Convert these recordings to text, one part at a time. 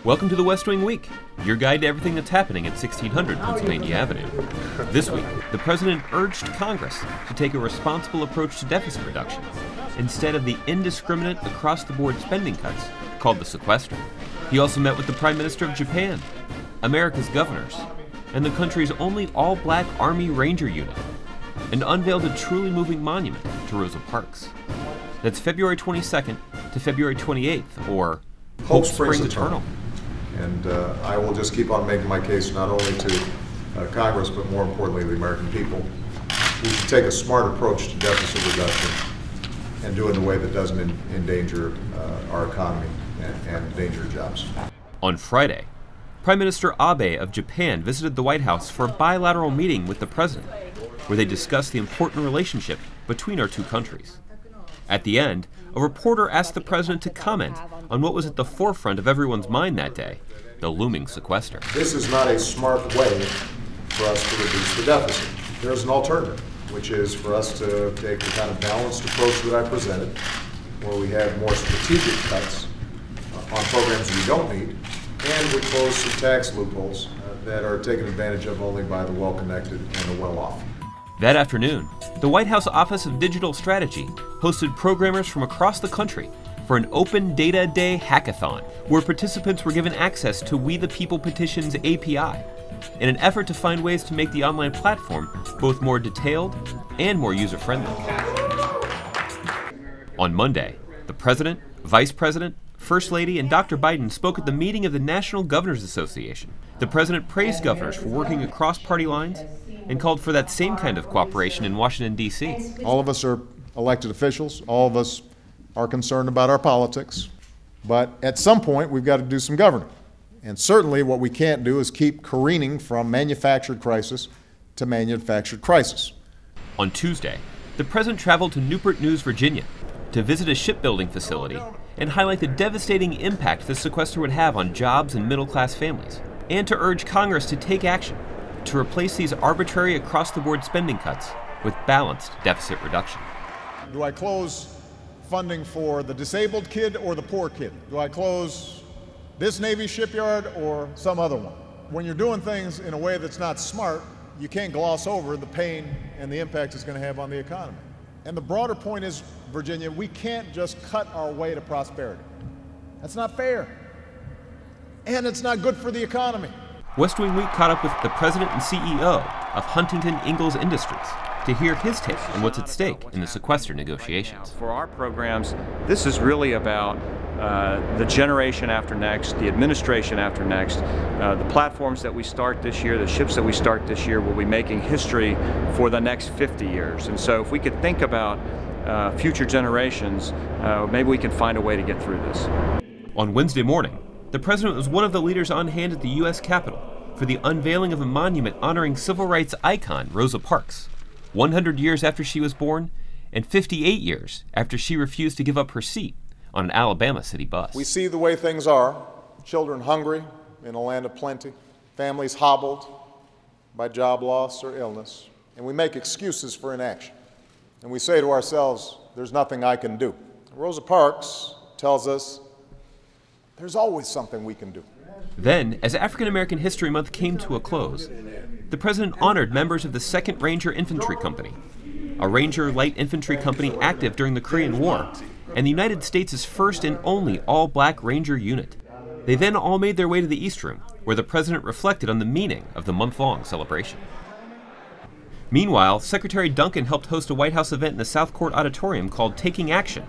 Welcome to the West Wing Week, your guide to everything that's happening at 1600 Pennsylvania Avenue. This week, the president urged Congress to take a responsible approach to deficit reduction instead of the indiscriminate across-the-board spending cuts called the sequester. He also met with the Prime Minister of Japan, America's governors, and the country's only all-black Army Ranger unit, and unveiled a truly moving monument to Rosa Parks. That's February 22nd to February 28th, or Hope Springs Eternal. And I will just keep on making my case not only to Congress, but more importantly, the American people. We should take a smart approach to deficit reduction and do it in a way that doesn't endanger our economy and endanger jobs. On Friday, Prime Minister Abe of Japan visited the White House for a bilateral meeting with the president, where they discussed the important relationship between our two countries. At the end, a reporter asked the president to comment on what was at the forefront of everyone's mind that day, the looming sequester. This is not a smart way for us to reduce the deficit. There's an alternative, which is for us to take the kind of balanced approach that I presented, where we have more strategic cuts on programs we don't need, and we close some tax loopholes that are taken advantage of only by the well-connected and the well-off. That afternoon, the White House Office of Digital Strategy hosted programmers from across the country for an Open Data Day hackathon, where participants were given access to We the People Petition's API in an effort to find ways to make the online platform both more detailed and more user-friendly. On Monday, the President, Vice President, First Lady, and Dr. Biden spoke at the meeting of the National Governors Association. The President praised governors for working across party lines and called for that same kind of cooperation in Washington, D.C. All of us are elected officials. All of us are concerned about our politics. But at some point, we've got to do some governing. And certainly what we can't do is keep careening from manufactured crisis to manufactured crisis. On Tuesday, the President traveled to Newport News, Virginia, to visit a shipbuilding facility and highlight the devastating impact this sequester would have on jobs and middle-class families, and to urge Congress to take action to replace these arbitrary across-the-board spending cuts with balanced deficit reduction. Do I close funding for the disabled kid or the poor kid? Do I close this Navy shipyard or some other one? When you're doing things in a way that's not smart, you can't gloss over the pain and the impact it's going to have on the economy. And the broader point is, Virginia, we can't just cut our way to prosperity. That's not fair. And it's not good for the economy. West Wing Week caught up with the president and CEO of Huntington Ingalls Industries to hear his take on what's at stake in the sequester negotiations. For our programs, this is really about the generation after next, the administration after next. The platforms that we start this year, the ships that we start this year will be making history for the next 50 years. And so if we could think about future generations, maybe we can find a way to get through this. On Wednesday morning, the president was one of the leaders on hand at the U.S. Capitol for the unveiling of a monument honoring civil rights icon Rosa Parks, 100 years after she was born and 58 years after she refused to give up her seat on an Alabama city bus. We see the way things are, children hungry in a land of plenty, families hobbled by job loss or illness, and we make excuses for inaction. And we say to ourselves, there's nothing I can do. Rosa Parks tells us there's always something we can do. Then, as African American History Month came to a close, the president honored members of the 2nd Ranger Infantry Company, a Ranger light infantry company active during the Korean War, and the United States' first and only all-black Ranger unit. They then all made their way to the East Room, where the president reflected on the meaning of the month-long celebration. Meanwhile, Secretary Duncan helped host a White House event in the South Court Auditorium called Taking Action,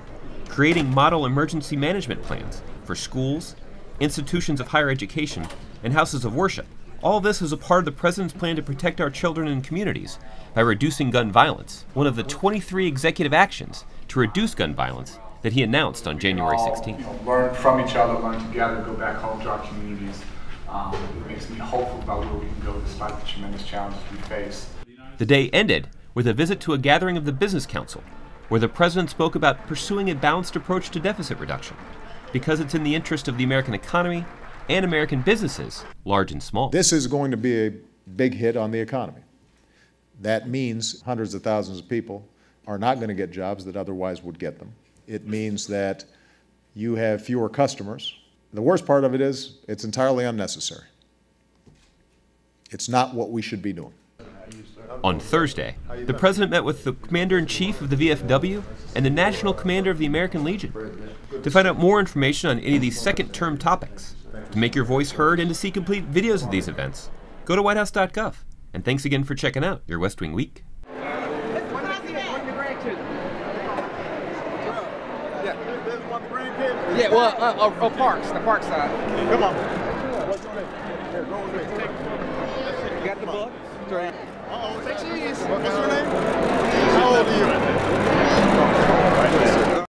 creating model emergency management plans for schools, institutions of higher education, and houses of worship. All this is a part of the president's plan to protect our children and communities by reducing gun violence, one of the 23 executive actions to reduce gun violence that he announced on January 16th. Learn from each other, learn together, go back home to our communities. It makes me hopeful about where we can go despite the tremendous challenges we face. The day ended with a visit to a gathering of the Business Council, where the president spoke about pursuing a balanced approach to deficit reduction, because it's in the interest of the American economy and American businesses, large and small. This is going to be a big hit on the economy. That means hundreds of thousands of people are not going to get jobs that otherwise would get them. It means that you have fewer customers The worst part of it is it's entirely unnecessary. It's not what we should be doing. On Thursday, the President met with the Commander-in-Chief of the VFW and the National Commander of the American Legion to find out more information on any of these second-term topics. To make your voice heard and to see complete videos of these events, go to whitehouse.gov. And thanks again for checking out your West Wing Week. Yeah, well, Parks, the Parks side. Come on. What's your name? Here, go with me. You got the book? Uh-oh. What's your name? How old are you?